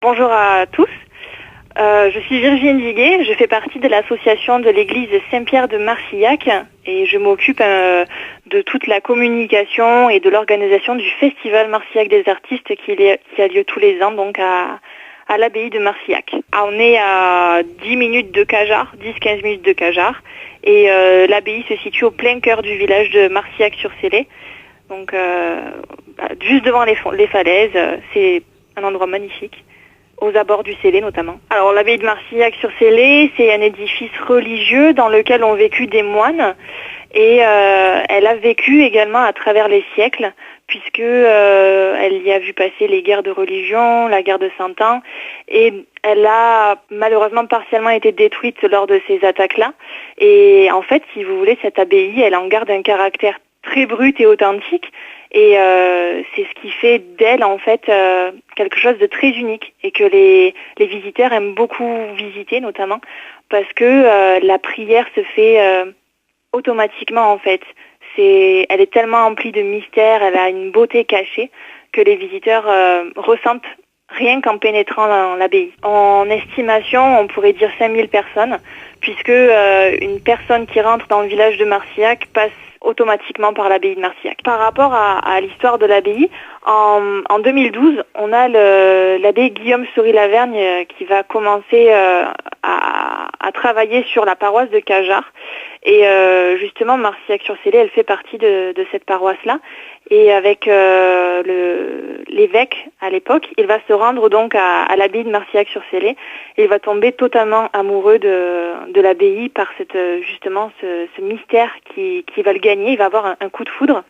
Bonjour à tous. Je suis Virginie Viguet, je fais partie de l'association de l'église Saint-Pierre de Marcillac et je m'occupe de toute la communication et de l'organisation du festival Marcillac des artistes qui a lieu tous les ans donc à l'abbaye de Marcillac. On est à 10 minutes de Cajarc, 10-15 minutes de Cajarc et l'abbaye se situe au plein cœur du village de Marcillac-sur-Célé. Donc juste devant les falaises, c'est un endroit magnifique. Aux abords du Célé notamment. Alors l'abbaye de Marcillac-sur-Célé, c'est un édifice religieux dans lequel ont vécu des moines et elle a vécu également à travers les siècles puisque elle y a vu passer les guerres de religion, la guerre de 100 ans et elle a malheureusement partiellement été détruite lors de ces attaques-là et en fait, si vous voulez, cette abbaye, elle en garde un caractère très brut et authentique. Et c'est ce qui fait d'elle en fait quelque chose de très unique et que les visiteurs aiment beaucoup visiter notamment parce que la prière se fait automatiquement en fait. Elle est tellement emplie de mystères, elle a une beauté cachée que les visiteurs ressentent rien qu'en pénétrant dans l'abbaye. En estimation, on pourrait dire 5000 personnes puisque une personne qui rentre dans le village de Marcillac passe automatiquement par l'abbaye de Marcillac. Par rapport à l'histoire de l'abbaye, en 2012, on a l'abbé Guillaume Souris-Lavergne qui va commencer à travailler sur la paroisse de Cajarc. Et justement, Marcillac-sur-Célé, elle fait partie de cette paroisse-là. Et avec l'évêque à l'époque, il va se rendre donc à l'abbaye de Marcillac-sur-Célé. Et il va tomber totalement amoureux de l'abbaye par justement ce mystère qui va le gagner. Il va avoir un coup de foudre.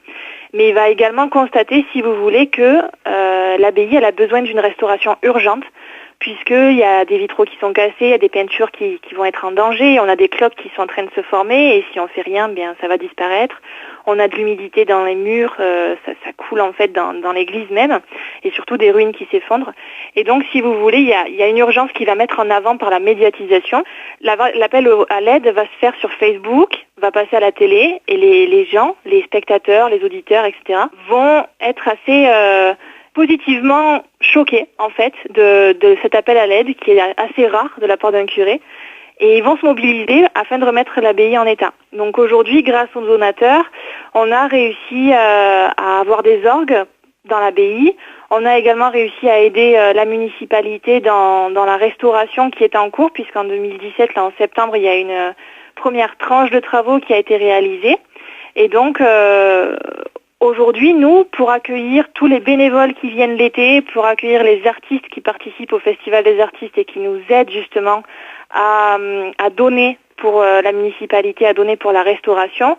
Mais il va également constater, si vous voulez, que l'abbaye elle a besoin d'une restauration urgente, puisqu'il y a des vitraux qui sont cassés, il y a des peintures qui vont être en danger, on a des cloques qui sont en train de se former, et si on fait rien, bien ça va disparaître. On a de l'humidité dans les murs, ça coule en fait dans l'église même, et surtout des ruines qui s'effondrent. Et donc, si vous voulez, il y a une urgence qui va mettre en avant par la médiatisation. L'appel à l'aide va se faire sur Facebook, va passer à la télé, et les gens, les spectateurs, les auditeurs, etc., vont être assez positivement choqués, en fait, de cet appel à l'aide qui est assez rare de la part d'un curé. Et ils vont se mobiliser afin de remettre l'abbaye en état. Donc aujourd'hui, grâce aux donateurs, on a réussi à avoir des orgues dans l'abbaye. On a également réussi à aider la municipalité dans la restauration qui est en cours, puisqu'en 2017, là en septembre, il y a une première tranche de travaux qui a été réalisée. Et donc aujourd'hui, nous, pour accueillir tous les bénévoles qui viennent l'été, pour accueillir les artistes qui participent au Festival des artistes et qui nous aident justement à donner pour la municipalité, à donner pour la restauration,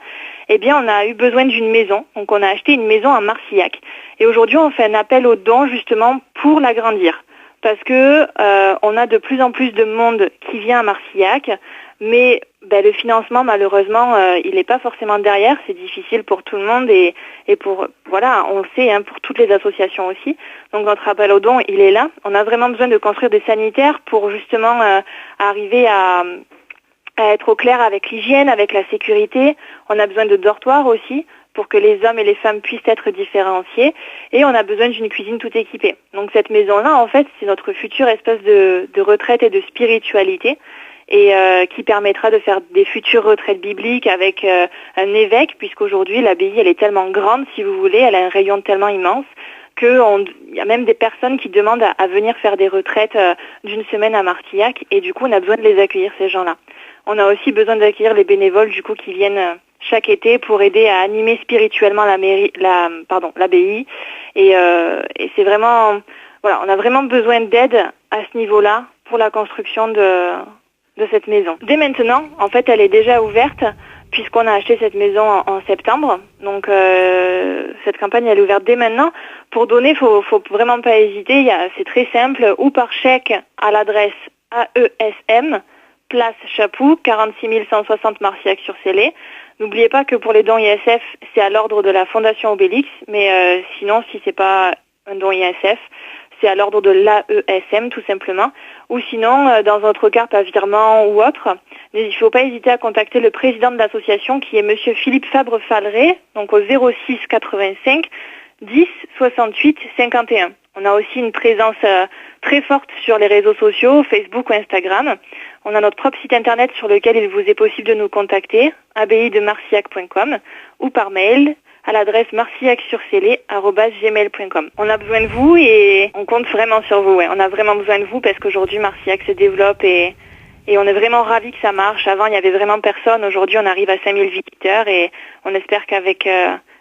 eh bien on a eu besoin d'une maison. Donc on a acheté une maison à Marcillac. Et aujourd'hui on fait un appel aux dons justement pour l'agrandir. Parce que on a de plus en plus de monde qui vient à Marcillac, mais le financement malheureusement il n'est pas forcément derrière, c'est difficile pour tout le monde et pour on le sait pour toutes les associations aussi. Donc notre appel aux dons il est là. On a vraiment besoin de construire des sanitaires pour justement arriver à être au clair avec l'hygiène, avec la sécurité. On a besoin de dortoirs aussi pour que les hommes et les femmes puissent être différenciés. Et on a besoin d'une cuisine tout équipée. Donc cette maison-là, en fait, c'est notre futur espace de retraite et de spiritualité et qui permettra de faire des futures retraites bibliques avec un évêque, puisqu'aujourd'hui, l'abbaye, elle est tellement grande, si vous voulez, elle a un rayon tellement immense qu'il y a même des personnes qui demandent à venir faire des retraites d'une semaine à Marcillac et du coup, on a besoin de les accueillir, ces gens-là. On a aussi besoin d'accueillir les bénévoles du coup qui viennent chaque été pour aider à animer spirituellement l'abbaye. Et c'est vraiment, on a vraiment besoin d'aide à ce niveau-là pour la construction de cette maison. Dès maintenant, en fait, elle est déjà ouverte puisqu'on a acheté cette maison en septembre. Donc cette campagne elle est ouverte dès maintenant. Pour donner, faut vraiment pas hésiter. C'est très simple, ou par chèque à l'adresse AESM. Place Chapoux, 46 160 Marcillac-sur-Célé. N'oubliez pas que pour les dons ISF, c'est à l'ordre de la Fondation Obélix, mais sinon, si c'est pas un don ISF, c'est à l'ordre de l'AESM tout simplement. Ou sinon, dans votre carte à virement ou autre, il ne faut pas hésiter à contacter le président de l'association qui est Monsieur Philippe Fabre-Faleret, donc au 06 85 10 68 51. On a aussi une présence très forte sur les réseaux sociaux, Facebook ou Instagram. On a notre propre site internet sur lequel il vous est possible de nous contacter, abbayedemarcillac.com, ou par mail à l'adresse marcillac-sur-célé@gmail.com. On a besoin de vous et on compte vraiment sur vous. Ouais. On a vraiment besoin de vous parce qu'aujourd'hui Marcillac se développe et on est vraiment ravis que ça marche. Avant, il n'y avait vraiment personne. Aujourd'hui, on arrive à 5000 visiteurs et on espère qu'avec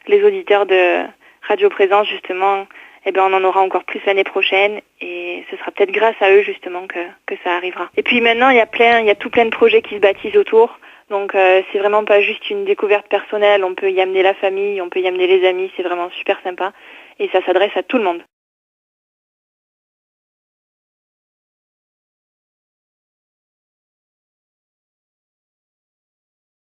les auditeurs de Radio Présence, justement, on en aura encore plus l'année prochaine et ce sera peut-être grâce à eux, justement, que ça arrivera. Et puis maintenant, il y a tout plein de projets qui se bâtissent autour. Donc, c'est vraiment pas juste une découverte personnelle. On peut y amener la famille, on peut y amener les amis. C'est vraiment super sympa et ça s'adresse à tout le monde.